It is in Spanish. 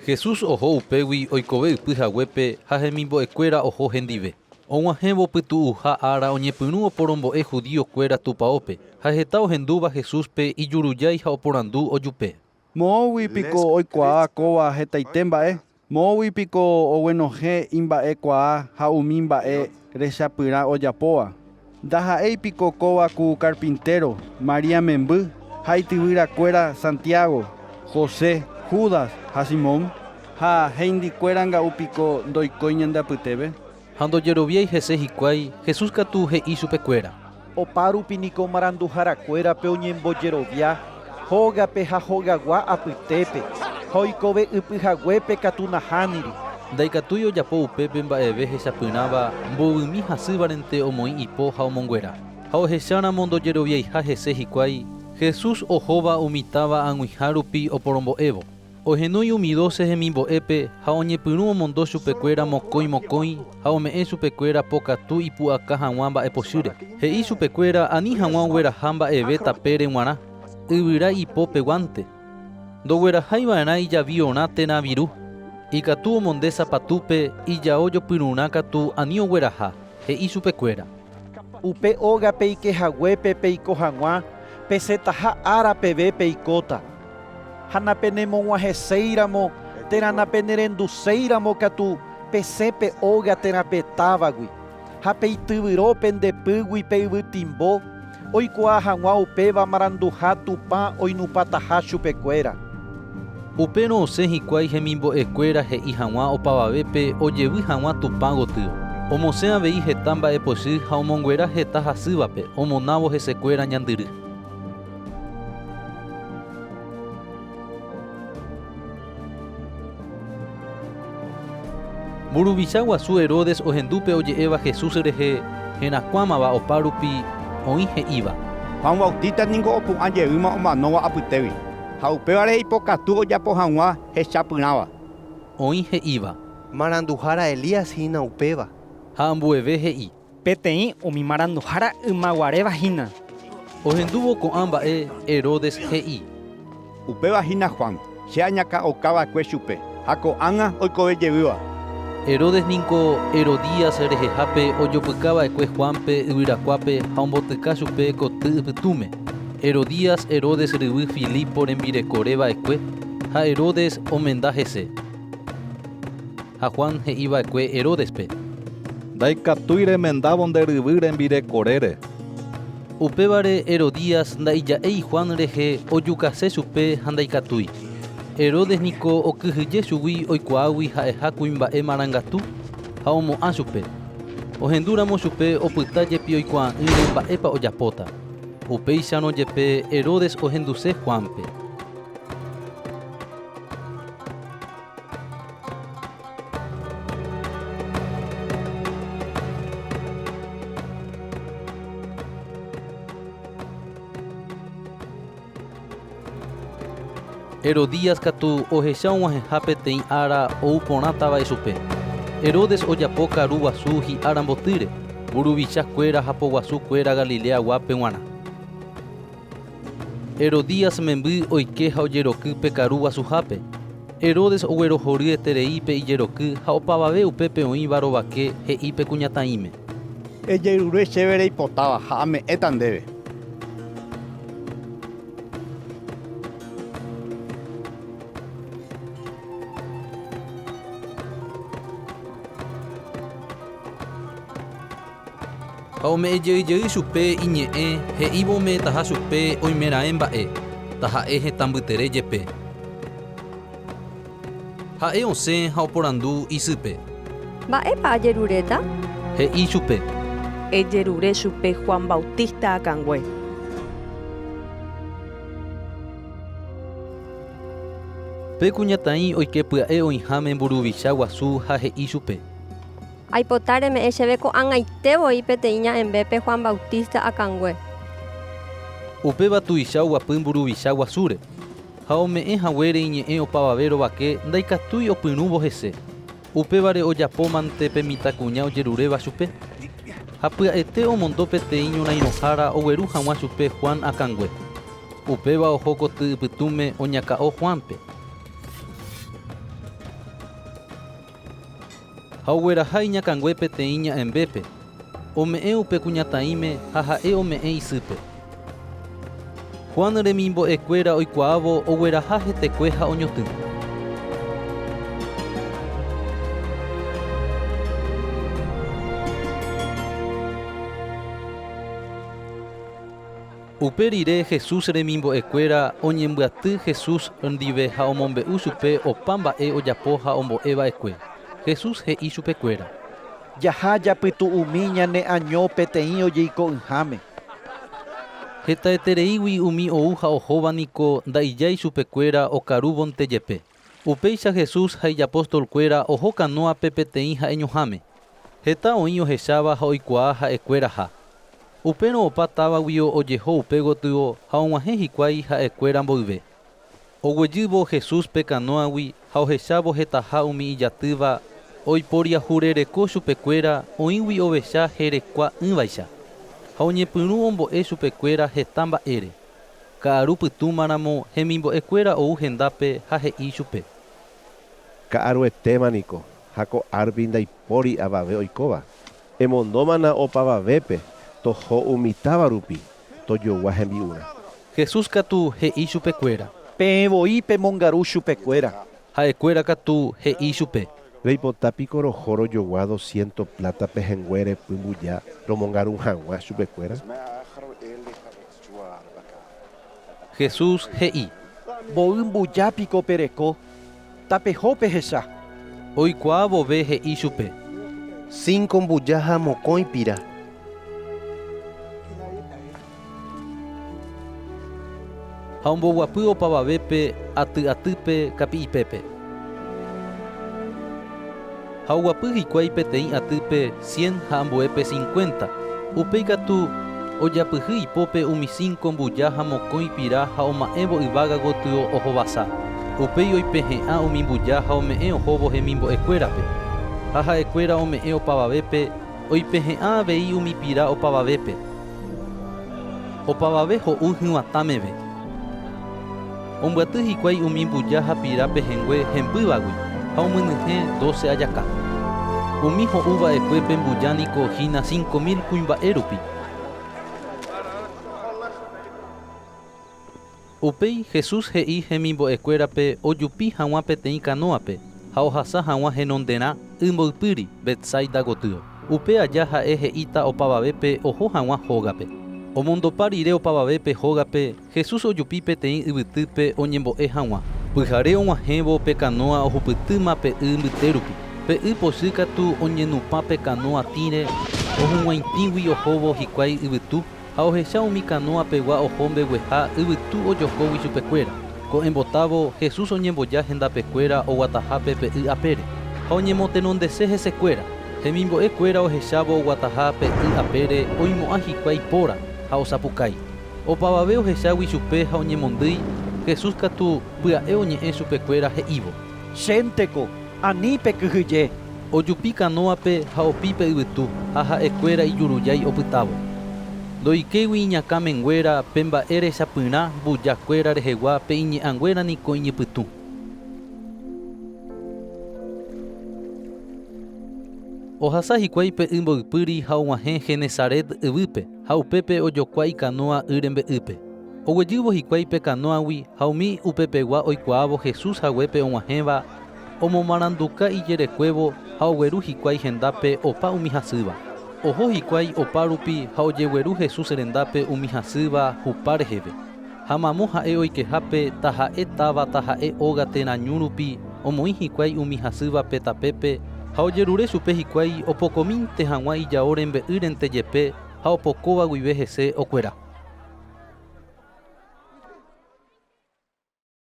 Jesús oho upégui oikove ipyhaguépe ha hemimbo'ekuéra oho hendive. Og̃uahẽvo pytu'uha ára oñepyrũ oporombo'e judíokuéra tupãópe ha heta ohendúva Jesúspe ijurujái ha oporandu ojupe. Moõguipiko oikuaa kóva hetaite mba'e. Moõguipiko oguenohẽ imba'ekuaa ha umi mba'e rechapyrã ojapóva. Ndaha'éipiko kóva ku carpintero, María memby ha ityvyrakuéra Santiago, José, Judas ha Simón. Ha heindikuéra nga'upiko ndoikói ñande apytépe. Ha ndojeroviái hese hikuái Jesús katu he'i chupekuéra. Opárupiniko maranduharakuérape oñembojerovia hógape ha hógagua apytépe ha oikove ipyhaguépe katu nahániri. Ndaikatúi ojapo upépe mba'eve hechapyrãva mboyvými hasývarente omoĩ ipo ha omonguera. Ha ohecháramo ndojeroviaiha hese hikuái Jesús ohóva umitáva ag̃uihã rupi oporombo'évo. Ohenói umi 12 hemimbo'épe ha oñepyrũ omondo chupekuéra mokõi ha ome'ẽ chupekuéra pokatu ipu'aka hag̃ua mba'epochýre. He'i chupekuéra ani hag̃ua ogueraha mba'eve tapére g̃uarã, yvyra ipópe guante. Ndogueraháiva'erã ijavi orã térã viru. Ikatu omonde sapatúpe ijao jopyrũrã katu ani ogueraha, he'i chupekuéra. Upe ógape ikehaguépe peiko hag̃ua pesetaha ára peve peikóta. Ha napenemog̃uahẽséiramo térã napenerenduséiramo katu pesépe óga térãpetávagui. Ha peityvyrópe ndepýgui pe yvytimbo oikuaa hag̃ua upéva maranduha tupã oinupataha chupekuéra. Upérõ osẽ hikuái hemimbo'ekuéra he'i hag̃ua opavavépe ojevy hag̃ua tupã gotyo. Omosẽ avei heta mba'epochy ha omonguera heta hasývape omonávo hesekuéra ñandyry. Mburuvicha guasu Herodes ohendúpe oje'éva Jesús rehe herakuãmava opa rupi oĩ he'íva. Juan Bautista niko opu'ãjeýma omanóva apytévi. Ha upévare ipokatu ojapo hag̃ua hechapyrãva. Oĩ he'íva. Maranduhára Elías hína upéva. Ha ambueve he'i. Peteĩ umi maranduhára ymaguaréva hína. Ohendúvo ko'ã mba'e Herodes he'i. Upéva hína Juan, che añakã okava'ekue chupe, ha ko'ág̃a oikovejeyvýva. Herodes niko Herodías rehehápe ojopykava'ekue Juanpe yvyrakuápe ha ombotyka chupe koty ipytũme. Herodías Herodes ryvy Filipo rembirekoreva'ekue ha Herodes omenda hese. Ha Juan he'iva'ekue Herodespe. Ndaikatúi remendávo nde ryvy rembirekorére. Upévare Herodías nda'ija'éi Juan rehe ojukase chupe ha ndaikatúi. Herodes niko okyhyje chugui oikuaágui ha'ehákuri mba'e marangatu ha omo'ã chupe. Ohendúramo chupe opytájepi oikuaa'ỹre mba'épa ojapóta. Upéicharõ jepe Herodes ohenduse Juanpe. Herodías katu ohecha og̃uahẽha peteĩ ára ouporãtava'e chupe. Herodes ojapo karu guasu hi'ára mbotýre, mburuvichakuéra ha poguasukuéra Galilea guape g̃uarã. Herodías memby oike ha ojeroky pe karu guasuhápe. Herodes oguerohoryetereí pe ijeroky ha opavave upépe oĩva rovake he'i pe kuñataĩme. Ejerure chéve reipotáva ha ame'ẽta ndéve. Ha ome'ẽjeýjey chupe iñe'ẽ he'ívome taha chupe oimeraẽ mba'e taha'e hetãmbytere jepe. Ha'e osẽ ha oporandu isýpe. Mba'épa ajeruréta? He'i chupe. Ejerure chupe Juan Bautista akãngue. Pe kuñataĩ oike pya'e oĩháme mburuvicha guasu ha he'i chupe. Aipota reme'ẽ chéve ko'ag̃aitevoi peteĩ ña'embépe Juan Bautista akãngue. Upéva tuicha oguapy mburuvicha guasúre. Ha ome'ẽ haguére iñe'ẽ opavave rovake ndaikatúi opyrũvo hese. Upévare ojapómante pe mitãkuña ojeruréva chupe. Ha pya'ete omondo peteĩ ñorairõhára ogueru hag̃ua chupe Juan akãngue. Upéva oho koty ipytũme oñaka'o Juanpe. ha ogueraha iñakãngue peteĩ ña'embépe, ome'ẽ upe kuñataĩme ha ha'e ome'ẽ isýpe. Juan remimbo'ekuéra oikuaávo ogueraha hetekue ha oñotỹ. Upe rire Jesús remimbo'ekuéra oñembyaty Jesús ndive ha omombe'u chupe opa mba'e ojapo ha ombo'eva'ekue. Jesús he'i chupekuéra: Jaha japytu'umi ñane año peteĩ ojeiko yháme. Hetaitereígui umi ou ha ohóva niko nda'ijái chupekuéra okarúvonte jepe. Upéicha Jesús ha ijapóstolkuéra oho kanuape peteĩ ha'eñoháme. Heta oĩ ohecháva ha oikuaa ha'ekuéraha. Upérõ opa távaguio ojeho upe gotyo ha og̃uahẽ hikuái ha'ekuéra mboyve. Oguejývo Jesús pe canoagui ha ohechávo hetaha umi ijatýva oiporiahurereko chupekuéra oĩgui ovecha herekua ỹvaicha. Ha oñepyrũ ombo'e chupekuéra heta mba'ére. Ka'aru pytũmaramo hemimbo'ekuéra ou hendápe ha he'i chupe: Ka'aruetémaniko ha ko'árpi ndaipóri avave oikóva. Emondómana opavavépe toho umitáva rupi tojogua hembi'urã. Jesús katu he'i chupekuéra: Peẽvoi pemongaru chupekuéra. Ha'ekuéra katu he'i chupe: Reipotápiko roho rojogua 200 plata pehenguére pymbuja romongaru hag̃ua chupekuéra. Jesús he'i: Mbo'ymbujápiko pereko. Tapeho pehecha. Oikuaa vove he'i chupe: 5 mbuja ha mokõi pira. Ha omboguapy opavavépe aty'atýpe kapi'ipépe. Ha oguapy hikuái peteĩ atýpe 100 ha ambuépe 50. Upéi katu ojapyhy ipópe umi 5 mbuja ha mokõi pira ha oma'ẽvo yvága gotyo ohovasa. Upéi oipehe'ã umi mbuja ha ome'ẽ ohóvo hemimbo'ekuérape. Ha ha'ekuéra ome'ẽ opavavépe oipehe'ã avei umi pira opavavépe. Opavave ho'u hyvatãmeve. Ombyaty hikuái umi mbuja ha pira pehengue hembývagui ha omynyhẽ 12 ajaka. Umi ho'uva'ekue pe mbuja niko hína 5.000 kuimba'e rupi. Upéi Jesús he'i hemimbo'ekuérape ojupi hag̃ua peteĩ kanóape ha ohasa hag̃ua henonderã ymboypýri Betsaida gotyo. Upe aja ha'e he'íta opavavépe oho hag̃ua hógape. Omondopa rire opavavépe hógape, Jesús ojupi peteĩ yvytýpe oñembo'e hag̃ua. Pyhare og̃uahẽvo pe canoa ohupytýma pe'y mbytérupi. Pe'y pochy katu oñenupã pe canoa tĩre ohug̃uaitĩgui ohóvo hikuái yvytu ha ohecha umi canoa pegua oho mbegueha yvytu ojokógui chupekuéra. Ko'ẽmbotávo Jesús oñemboja hendapekuéra oguatahápe pe'y apére ha oñemotenondese hesekuéra. Hemimbo'ekuéra ohechávo oguataha pe'y apére oimo'ã hikuái póra ha osapukái. Opavave ohechágui chupe ha oñemondýi. Jesús katu pya'e oñe'ẽ chupekuéra he'ívo: Chénteko, ani pekyhyje. Ojupi canoape ha opípe yvytu ha ha'ekuéra ijurujái opytávo. Ndoikégui iñakãmenguéra pe mba'e rechapyrã mbujakuéra rehegua pe iñe'ãnguéra niko iñipytũ. Ohasa hikuái pe'y mboypýri ha og̃uahẽ Genesaret yvýpe ha upépe ojokuaa ikanoa y rembe'ýpe. Oguejývo hikuái pe canoagui ha umi upepegua oikuaávo Jesús haguépe og̃uahẽva omomaranduka ijerekuévo ha ogueru hikuái hendápe opa umi hasýva. Oho hikuái opa rupi ha ojegueru Jesús rendápe umi hasýva hupa rehéve. Ha mamo ha'e oikehápe taha'e táva taha'e óga terañu rupi omoĩ hikuái umi hasývape tapépe ha ojerure chupe hikuái opokomínte hag̃ua ijao rembe'ýrente jepe ha opokóva guive hese okuera.